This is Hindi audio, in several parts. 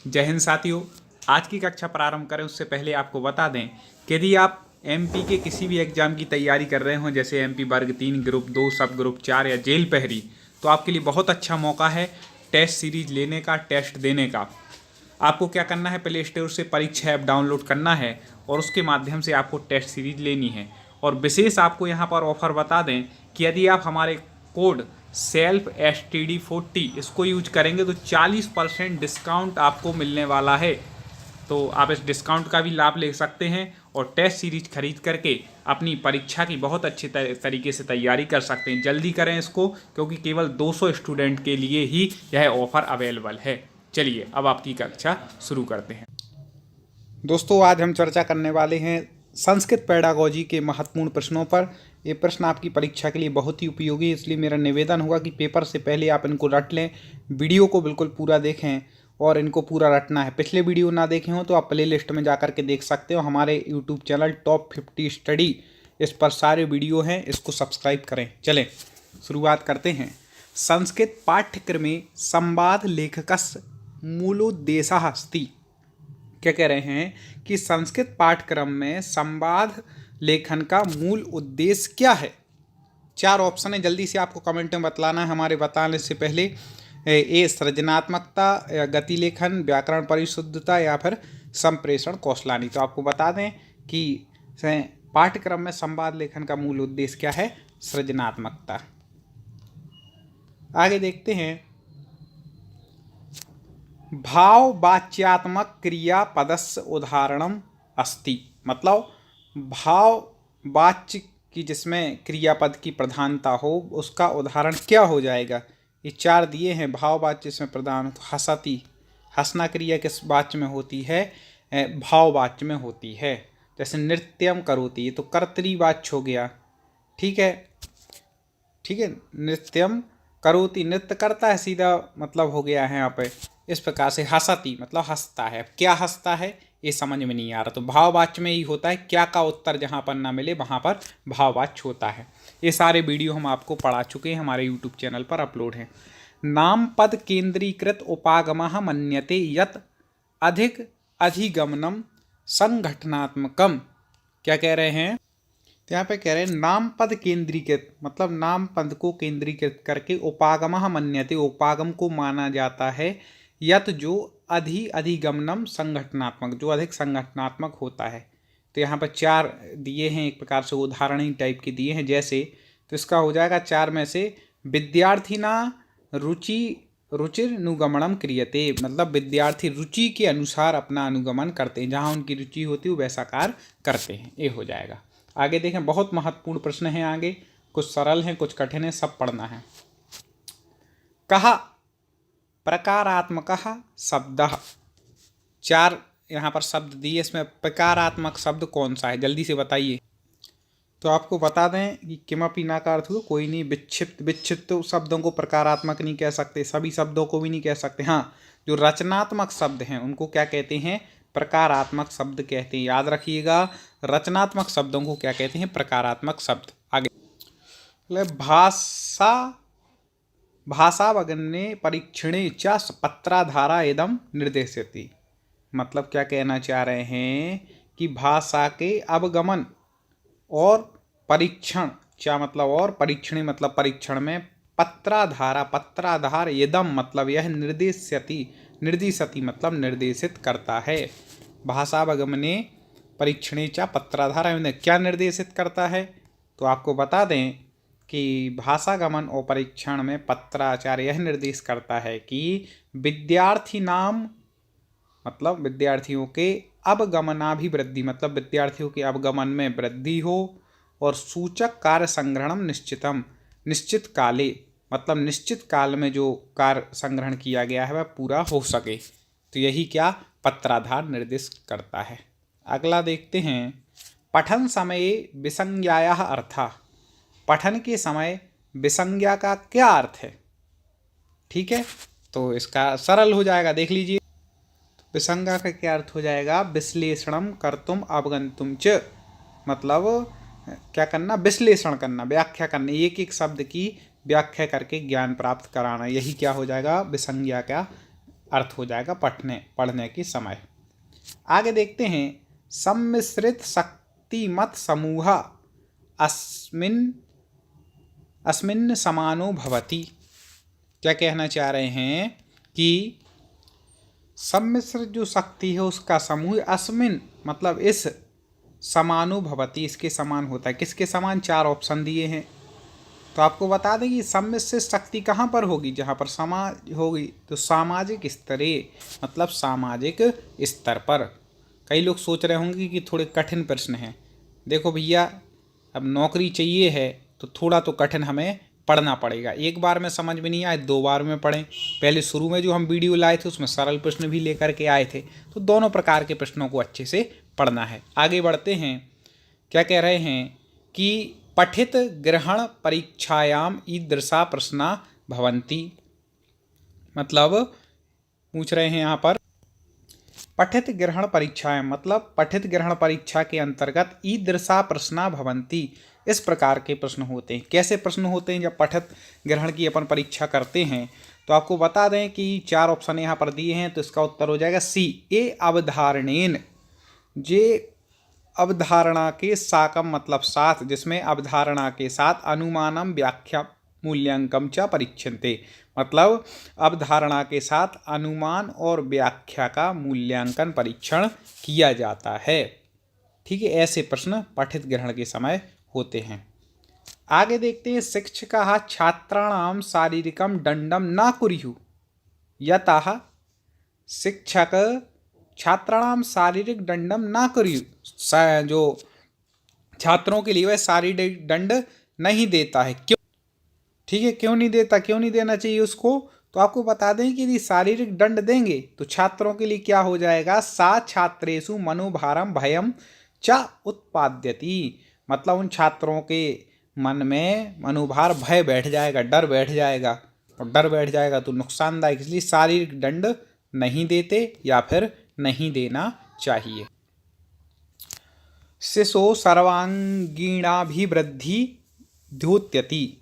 जय हिंद साथियों। आज की कक्षा प्रारंभ करें उससे पहले आपको बता दें कि यदि आप एमपी के किसी भी एग्जाम की तैयारी कर रहे हो, जैसे एमपी वर्ग 3, ग्रुप 2, सब ग्रुप 4 या जेल पहरी, तो आपके लिए बहुत अच्छा मौका है टेस्ट सीरीज लेने का, टेस्ट देने का। आपको क्या करना है, प्ले स्टोर से परीक्षा ऐप डाउनलोड करना है और उसके माध्यम से आपको टेस्ट सीरीज लेनी है। और विशेष आपको यहाँ पर ऑफर बता दें कि यदि आप हमारे कोड सेल्फ STD40 इसको यूज करेंगे तो 40% डिस्काउंट आपको मिलने वाला है। तो आप इस डिस्काउंट का भी लाभ ले सकते हैं और टेस्ट सीरीज खरीद करके अपनी परीक्षा की बहुत अच्छे तरीके से तैयारी कर सकते हैं। जल्दी करें इसको, क्योंकि केवल 200 स्टूडेंट के लिए ही यह ऑफर अवेलेबल है। चलिए अब आपकी कक्षा शुरू करते हैं। दोस्तों, आज हम चर्चा करने वाले हैं संस्कृत पेडागोजी के महत्वपूर्ण प्रश्नों पर। ये प्रश्न आपकी परीक्षा के लिए बहुत ही उपयोगी है, इसलिए मेरा निवेदन होगा कि पेपर से पहले आप इनको रट लें, वीडियो को बिल्कुल पूरा देखें और इनको पूरा रटना है। पिछले वीडियो ना देखे हो तो आप प्ले लिस्ट में जाकर के देख सकते हो। हमारे यूट्यूब चैनल टॉप 50 स्टडी, इस पर सारे वीडियो हैं, इसको सब्सक्राइब करें। चलें शुरुआत करते हैं। संस्कृत पाठ्यक्रमे संवाद लेखकस्य मूलोद्देशः अस्ति। क्या कह रहे हैं कि संस्कृत पाठ्यक्रम में संवाद लेखन का मूल उद्देश्य क्या है। 4 ऑप्शन है, जल्दी से आपको कमेंट में बतलाना है हमारे बताने से पहले। ए सृजनात्मकता, या गति लेखन, व्याकरण परिशुद्धता, या फिर संप्रेषण कौशलानी। तो आपको बता दें कि पाठ्यक्रम में संवाद लेखन का मूल उद्देश्य क्या है, सृजनात्मकता। आगे देखते हैं। भाववाच्यात्मक क्रियापदस्य उदाहरणम अस्ति। मतलब भाववाच्य की जिसमें क्रियापद की प्रधानता हो उसका उदाहरण क्या हो जाएगा। ये 4 दिए हैं। भाववाच्य इसमें प्रधान हो तो हसति, हंसना क्रिया किस वाच्य में होती है, भाववाच्य में होती है। जैसे नृत्यम करोति, ये तो कर्तरीवाच्य हो गया। ठीक है, नृत्यम करोति नृत्य करता है, सीधा मतलब हो गया है यहाँ पे। इस प्रकार से हसति मतलब हंसता है। क्या हंसता है ये समझ में नहीं आ रहा, तो भाववाच्य में ही होता है। क्या का उत्तर जहाँ पर ना मिले वहाँ पर भाववाच्य होता है। ये सारे वीडियो हम आपको पढ़ा चुके हैं, हमारे यूट्यूब चैनल पर अपलोड हैं। नाम पद केंद्रीकृत उपागमः मन्यते यत अधिक अधिगमनम संघटनात्मकम। क्या कह रहे हैं, तो यहाँ पे कह रहे हैं नाम पद केंद्रीकृत मतलब नाम पद को केंद्रीकृत करके उपागमः मन्यते, उपागम को माना जाता है, यत जो अधिगमनम संगठनात्मक, जो अधिक संगठनात्मक होता है। तो यहाँ पर 4 दिए हैं, एक प्रकार से उदाहरण ही टाइप के दिए हैं जैसे। तो इसका हो जाएगा 4 में से विद्यार्थिना रुचिरनुगमनम क्रियते, मतलब विद्यार्थी रुचि के अनुसार अपना अनुगमन करते हैं, जहाँ उनकी रुचि होती है वैसा कार्य करते हैं। ये हो जाएगा। आगे देखें, बहुत महत्वपूर्ण प्रश्न हैं आगे, कुछ सरल हैं कुछ कठिन हैं, सब पढ़ना है। कहा प्रकारात्मकः शब्दः। 4 यहाँ पर शब्द दिए, इसमें प्रकारात्मक शब्द कौन सा है, जल्दी से बताइए। तो आपको बता दें कि किमपि ना का अर्थ हो कोई नहीं, विक्षिप्त शब्दों को प्रकारात्मक नहीं कह सकते, सभी शब्दों को भी नहीं कह सकते। हाँ, जो रचनात्मक शब्द हैं उनको क्या कहते हैं, प्रकारात्मक शब्द कहते हैं। याद रखिएगा, रचनात्मक शब्दों को क्या कहते हैं, प्रकारात्मक शब्द। आगे भाषावगमने परीक्षणे च पत्राधारा इदम निर्देशयति। मतलब क्या कहना चाह रहे हैं कि भाषा के अवगमन और परीक्षण, क्या मतलब और परीक्षण मतलब परीक्षण में, पत्राधार इदम मतलब यह निर्देशति मतलब निर्देशित करता है। भाषावगमने परीक्षणे च पत्राधार क्या निर्देशित करता है, तो आपको बता दें कि भाषागमन और परीक्षण में पत्राचार यह निर्देश करता है कि विद्यार्थी नाम मतलब विद्यार्थियों के अवगमनाभिवृद्धि मतलब विद्यार्थियों के अवगमन में वृद्धि हो, और सूचक कार्य संग्रहणम निश्चितम निश्चित काले मतलब निश्चित काल में जो कार्य संग्रहण किया गया है वह पूरा हो सके। तो यही क्या पत्राधार निर्देश करता है। अगला देखते हैं। पठन समये विसंज्ञायाः अर्थः। पठन के समय विसंज्ञा का क्या अर्थ है। ठीक है, तो इसका सरल हो जाएगा, देख लीजिए। विसंज्ञा का क्या अर्थ हो जाएगा, विश्लेषणम कर्तुम अवगंतुम च, मतलब क्या करना, विश्लेषण करना, व्याख्या करना, एक एक शब्द की व्याख्या करके ज्ञान प्राप्त कराना। यही क्या हो जाएगा विसंज्ञा का अर्थ हो जाएगा पढ़ने के समय। आगे देखते हैं, सम्मिश्रित शक्तिमत समूह अस्मिन् समानो भवति। क्या कहना चाह रहे हैं कि सम्मिश्र जो शक्ति है उसका समूह अस्मिन मतलब इस समानो भवति, इसके समान होता है। किसके समान? 4 ऑप्शन दिए हैं। तो आपको बता दें कि सम्मिश्र शक्ति कहाँ पर होगी? जहाँ पर समाज होगी तो सामाजिक स्तरे मतलब सामाजिक स्तर पर। कई लोग सोच रहे होंगे कि थोड़े कठिन प्रश्न हैं। देखो भैया, अब नौकरी चाहिए है तो थोड़ा तो कठिन हमें पढ़ना पड़ेगा। एक बार में समझ में नहीं आए 2 बार में पढ़ें। पहले शुरू में जो हम वीडियो लाए थे उसमें सरल प्रश्न भी लेकर के आए थे, तो दोनों प्रकार के प्रश्नों को अच्छे से पढ़ना है। आगे बढ़ते हैं, क्या कह रहे हैं कि पठित ग्रहण परीक्षायाम ईदृशा प्रश्ना भवन्ति। मतलब पूछ रहे हैं यहाँ पर पठित ग्रहण परीक्षाएं मतलब पठित ग्रहण परीक्षा के अंतर्गत ईदृशा प्रश्ना भवन्ति, इस प्रकार के प्रश्न होते हैं। कैसे प्रश्न होते हैं जब पठित ग्रहण की अपन परीक्षा करते हैं? तो आपको बता दें कि 4 ऑप्शन यहाँ पर दिए हैं, तो इसका उत्तर हो जाएगा सी, ए अवधारणेन। जे अवधारणा के साकम मतलब साथ, जिसमें अवधारणा के साथ अनुमानम व्याख्या मूल्यांकन च परीक्षन्ते, मतलब अवधारणा के साथ अनुमान और व्याख्या का मूल्यांकन परीक्षण किया जाता है। ठीक है, ऐसे प्रश्न पठित ग्रहण के समय होते हैं। आगे देखते हैं, शिक्षकाः छात्राणां शारीरिकं दंडम न कुर्युः यतः शिक्षक छात्राणां शारीरिक दंडम न कुर्युः, जो छात्रों के लिए वह शारीरिक दंड नहीं देता है। क्यों? ठीक है, क्यों नहीं देता, क्यों नहीं देना चाहिए उसको? तो आपको बता दें कि यदि शारीरिक दंड देंगे तो छात्रों के लिए क्या हो जाएगा? सा छात्रेषु मनोभारम भयम च उत्पाद्यति, मतलब उन छात्रों के मन में मनोभार भय बैठ जाएगा, डर बैठ जाएगा, और डर बैठ जाएगा तो नुकसानदायक, इसलिए शारीरिक दंड नहीं देते या फिर नहीं देना चाहिए। शिशो सर्वांगीणाभिवृद्धि द्योत्यति,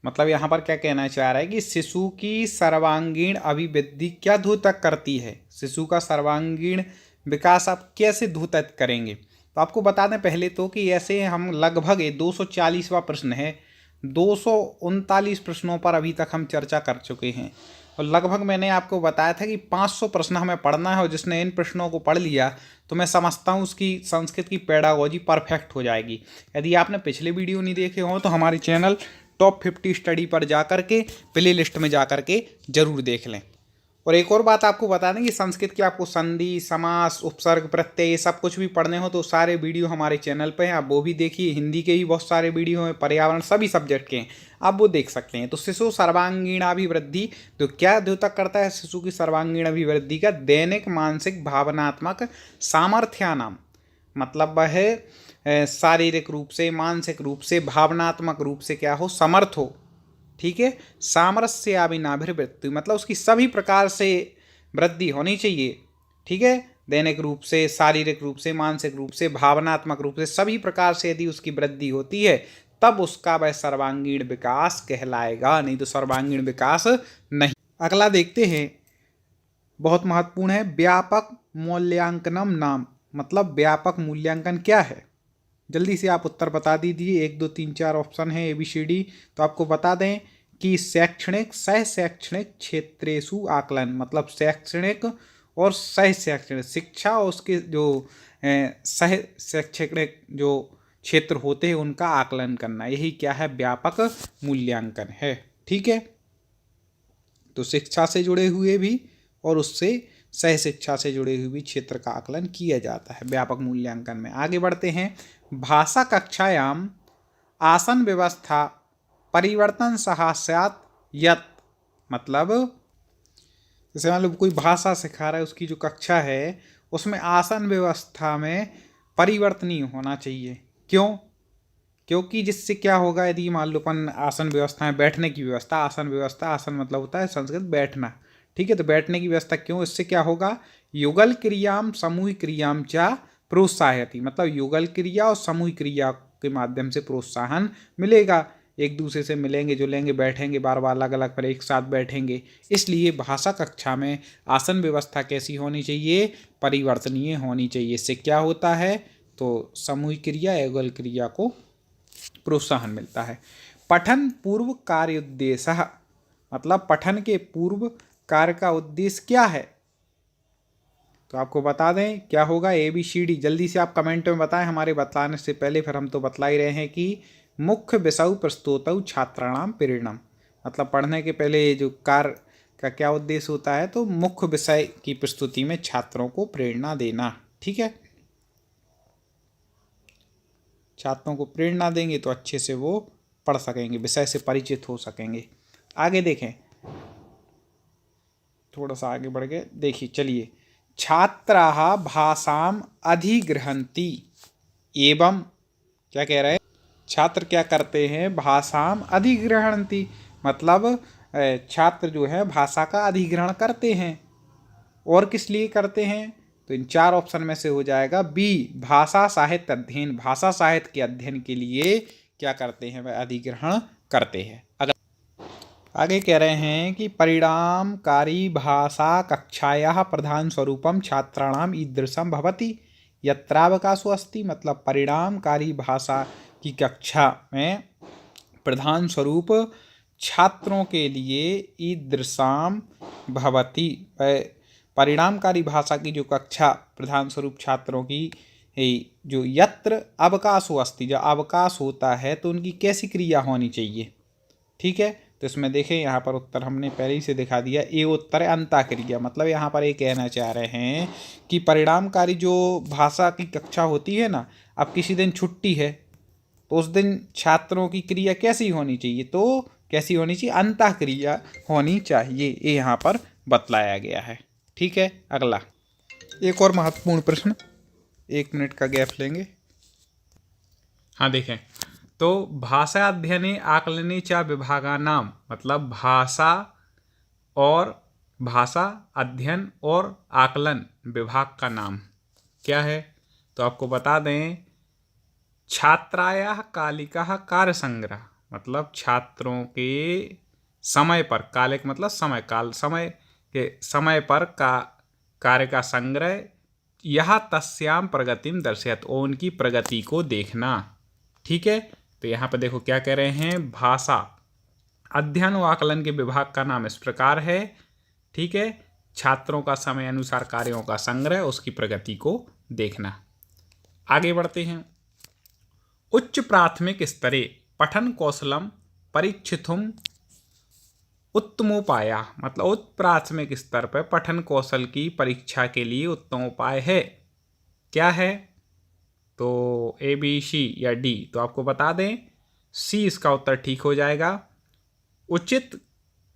मतलब यहाँ पर क्या कहना चाह रहा है कि शिशु की सर्वांगीण अभिवृद्धि क्या द्योतक करती है? शिशु का सर्वांगीण विकास आप कैसे द्योतक करेंगे? तो आपको बता दें पहले तो कि ऐसे हम लगभग 240वां प्रश्न है, 239 प्रश्नों पर अभी तक हम चर्चा कर चुके हैं, और लगभग मैंने आपको बताया था कि 500 प्रश्न हमें पढ़ना है, और जिसने इन प्रश्नों को पढ़ लिया तो मैं समझता हूँ उसकी संस्कृत की पेडागोजी परफेक्ट हो जाएगी। यदि आपने पिछले वीडियो नहीं देखे हों तो हमारे चैनल टॉप 50 स्टडी पर जाकर के प्ले लिस्ट में जाकर के जरूर देख लें। और एक और बात आपको बता दें कि संस्कृत की आपको संधि, समास, उपसर्ग, प्रत्यय ये सब कुछ भी पढ़ने हो तो सारे वीडियो हमारे चैनल पे हैं, आप वो भी देखिए। हिंदी के भी बहुत सारे वीडियो हैं, पर्यावरण सभी सब्जेक्ट के हैं, आप वो देख सकते हैं। तो शिशु सर्वांगीणाभिवृद्धि तो क्या द्योतक करता है? शिशु की सर्वांगीण अभिवृद्धि का दैनिक मानसिक भावनात्मक सामर्थ्यानाम, मतलब वह शारीरिक रूप से, मानसिक रूप से, भावनात्मक रूप से क्या हो? समर्थ हो। ठीक है, सामरस्याभिनाभिवृत्ति मतलब उसकी सभी प्रकार से वृद्धि होनी चाहिए। ठीक है, दैनिक रूप से, शारीरिक रूप से, मानसिक रूप से, भावनात्मक रूप से, सभी प्रकार से यदि उसकी वृद्धि होती है तब उसका वह सर्वांगीण विकास कहलाएगा, नहीं तो सर्वांगीण विकास नहीं। अगला देखते हैं, बहुत महत्वपूर्ण है, व्यापक मूल्यांकनम नाम, मतलब व्यापक मूल्यांकन क्या है? जल्दी से आप उत्तर बता दीजिए। 1 2 3 4 ऑप्शन है ABCD। तो आपको बता दें कि शैक्षणिक सह शैक्षणिक क्षेत्रेषु आकलन, मतलब शैक्षणिक और सह शैक्षणिक शिक्षा और उसके जो सह शैक्षणिक जो क्षेत्र होते हैं उनका आकलन करना, यही क्या है? व्यापक मूल्यांकन है। ठीक है, तो शिक्षा से जुड़े हुए भी और उससे सह शिक्षा से जुड़े हुए भी क्षेत्र का आकलन किया जाता है व्यापक मूल्यांकन में। आगे बढ़ते हैं, भाषा कक्षायाम आसन व्यवस्था परिवर्तन सहास्यात यत, मतलब जैसे मान लो कोई भाषा सिखा रहा है, उसकी जो कक्षा है उसमें आसन व्यवस्था में परिवर्तनीय होना चाहिए। क्यों? क्योंकि जिससे क्या होगा, यदि मान लो अपन आसन व्यवस्था में बैठने की व्यवस्था, आसन व्यवस्था, आसन मतलब होता है संस्कृत बैठना। ठीक है, तो बैठने की व्यवस्था क्यों? इससे क्या होगा? युगल क्रियाम सामूहिक क्रियाम चा प्रोत्साहयति, मतलब युगल क्रिया और सामूहिक क्रिया के माध्यम से प्रोत्साहन मिलेगा। एक दूसरे से मिलेंगे जुलेंगे, बैठेंगे बार बार अलग अलग पर एक साथ बैठेंगे। इसलिए भाषा कक्षा में आसन व्यवस्था कैसी होनी चाहिए, परिवर्तनीय होनी चाहिए। इससे क्या होता है, तो सामूहिक क्रिया युगल क्रिया को प्रोत्साहन मिलता है। पठन पूर्व कार्य उद्देश्य, मतलब पठन के पूर्व कार्य का उद्देश्य क्या है, तो आपको बता दें क्या होगा, ABCD जल्दी से आप कमेंट में बताएं हमारे बताने से पहले। फिर हम तो बतला ही रहे हैं कि मुख्य विषय प्रस्तुतौ छात्राणाम प्रेरणम, मतलब पढ़ने के पहले जो कार्य का क्या उद्देश्य होता है, तो मुख्य विषय की प्रस्तुति में छात्रों को प्रेरणा देना। ठीक है, छात्रों को प्रेरणा देंगे तो अच्छे से वो पढ़ सकेंगे, विषय से परिचित हो सकेंगे। आगे देखें, थोड़ा सा आगे बढ़ गए, देखिए चलिए। छात्राः भाषाम अधिगृहन्ति एवं, क्या कह रहे हैं, छात्र क्या करते हैं, भाषाम अधिगृहन्ति, मतलब छात्र जो है भाषा का अधिग्रहण करते हैं। और किस लिए करते हैं, तो इन 4 ऑप्शन में से हो जाएगा बी, भाषा साहित्य अध्ययन, भाषा साहित्य के अध्ययन के लिए क्या करते हैं, वह अधिग्रहण करते हैं। अगर आगे कह रहे हैं कि परिणामकारी भाषा कक्षायाः प्रधान स्वरूपम छात्राणाम ईदृशम भवति यत्रावकाशो अस्ति, मतलब परिणामकारी भाषा की कक्षा में प्रधान स्वरूप छात्रों के लिए ईदृशाम भवति, परिणामकारी भाषा की जो कक्षा प्रधान स्वरूप छात्रों की जो यत्र अवकाशो अस्ति, जो अवकाश होता है तो उनकी कैसी क्रिया होनी चाहिए। ठीक है, तो इसमें देखें यहाँ पर उत्तर हमने पहले ही से दिखा दिया, ए उत्तर है अंतःक्रिया, मतलब यहाँ पर ये कहना चाह रहे हैं कि परिणामकारी जो भाषा की कक्षा होती है ना, अब किसी दिन छुट्टी है तो उस दिन छात्रों की क्रिया कैसी होनी चाहिए, तो कैसी होनी चाहिए, अंतःक्रिया होनी चाहिए, ये यहाँ पर बतलाया गया है। ठीक है, अगला एक और महत्वपूर्ण प्रश्न, 1 मिनट का गैप लेंगे। हाँ देखें, तो भाषा अध्ययने आकलने च विभागानाम, मतलब भाषा और भाषा अध्ययन और आकलन विभाग का नाम क्या है, तो आपको बता दें छात्रायाः कालिकाः कार्य संग्रह, मतलब छात्रों के समय पर, कालिक मतलब समय, काल समय के समय पर का कार्य का संग्रह, यह तस्याम प्रगतिम दर्शयत, और उनकी प्रगति को देखना। ठीक है, तो यहाँ पर देखो क्या कह रहे हैं, भाषा अध्ययन व आकलन के विभाग का नाम इस प्रकार है। ठीक है, छात्रों का समय अनुसार कार्यों का संग्रह, उसकी प्रगति को देखना। आगे बढ़ते हैं। उच्च प्राथमिक स्तरे पठन कौशलम परीक्षितुम उत्तमोपाय, मतलब उच्च प्राथमिक स्तर पर पठन कौशल की परीक्षा के लिए उत्तम उपाय है, क्या है, तो ABC या D, तो आपको बता दें C इसका उत्तर ठीक हो जाएगा। उचित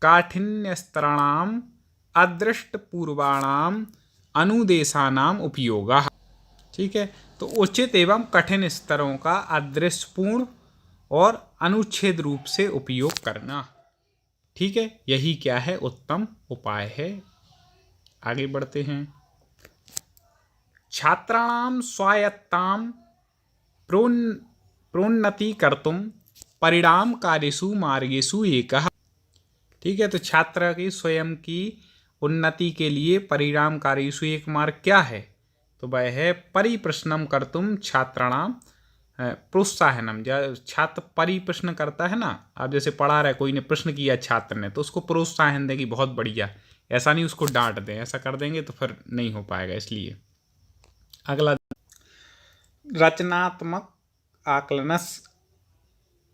काठिन्य स्तराणाम अदृष्ट पूर्वाणाम अनुदेशानाम उपयोगः। ठीक है, तो उचित एवं कठिन स्तरों का अदृष्टपूर्ण और अनुच्छेद रूप से उपयोग करना। ठीक है, यही क्या है, उत्तम उपाय है। आगे बढ़ते हैं। छात्राणाम स्वायत्ताम प्रोन्नति कर्तुम परिणामकारीषु मार्गेषु एकः। ठीक है, तो छात्र की स्वयं की उन्नति के लिए परिणामकारीषु एक मार्ग क्या है, तो वह है परिप्रश्नम कर्तुम छात्राणाम प्रोत्साहनम। जब छात्र परिप्रश्न करता है ना, आप जैसे पढ़ा रहे, कोई ने प्रश्न किया छात्र ने, तो उसको प्रोत्साहन दें कि बहुत बढ़िया, ऐसा नहीं उसको डांट दें, ऐसा कर देंगे तो फिर नहीं हो पाएगा। इसलिए अगला, रचनात्मक आकलनस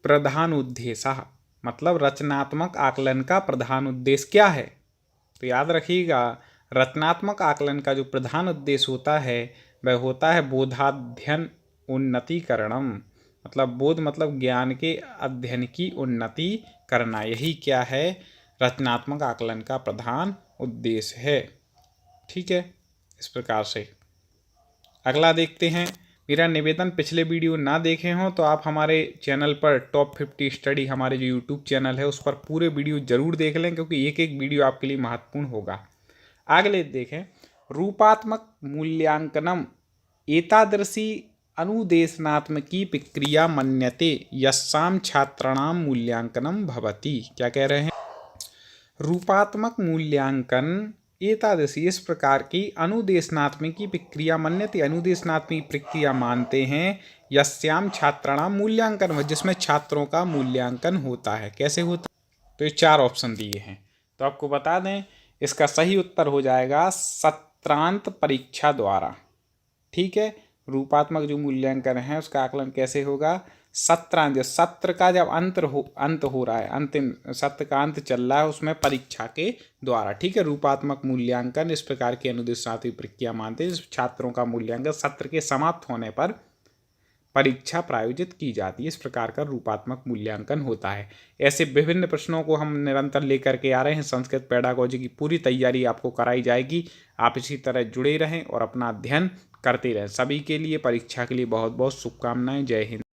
प्रधान उद्देश्य, मतलब रचनात्मक आकलन का प्रधान उद्देश्य क्या है, तो याद रखिएगा रचनात्मक आकलन का जो प्रधान उद्देश्य होता है वह होता है बोधाध्ययन उन्नतिकरणम, मतलब बोध मतलब ज्ञान के अध्ययन की उन्नति करना, यही क्या है, रचनात्मक आकलन का प्रधान उद्देश्य है। ठीक है, इस प्रकार से अगला देखते हैं। मेरा निवेदन, पिछले वीडियो ना देखे हों तो आप हमारे चैनल पर टॉप 50 स्टडी, हमारे जो यूट्यूब चैनल है उस पर पूरे वीडियो जरूर देख लें, क्योंकि एक एक वीडियो आपके लिए महत्वपूर्ण होगा। अगले देखें, रूपात्मक मूल्यांकनम एतादृशी अनुदेशनात्मकी प्रक्रिया मन्यते यस्यां छात्राणां मूल्यांकनं भवति। क्या कह रहे हैं? रूपात्मक मूल्यांकन एतादृशी इस प्रकार की अनुदेशनात्मकी प्रक्रिया मन्यते, अनुदेशनात्मक प्रक्रिया मानते हैं, यस्याम छात्राणाम मूल्यांकन, जिसमें छात्रों का मूल्यांकन होता है। कैसे होता है? तो ये 4 ऑप्शन दिए हैं, तो आपको बता दें इसका सही उत्तर हो जाएगा सत्रांत परीक्षा द्वारा। ठीक है, रूपात्मक जो मूल्यांकन है उसका आकलन कैसे होगा? सत्रांत, सत्र का जब अंत हो रहा है, अंतिम सत्र का अंत चल रहा है, उसमें परीक्षा के द्वारा। ठीक है, रूपात्मक मूल्यांकन इस प्रकार की अनुदेशनात्मक प्रक्रिया मानते हैं छात्रों का मूल्यांकन सत्र के समाप्त होने पर परीक्षा प्रायोजित की जाती है। इस प्रकार का रूपात्मक मूल्यांकन होता है। ऐसे विभिन्न प्रश्नों को हम निरंतर लेकर के आ रहे हैं। संस्कृत पेडागोजी की पूरी तैयारी आपको कराई जाएगी। आप इसी तरह जुड़े रहें और अपना अध्ययन करते रहें। सभी के लिए परीक्षा के लिए बहुत बहुत शुभकामनाएं। जय हिंद।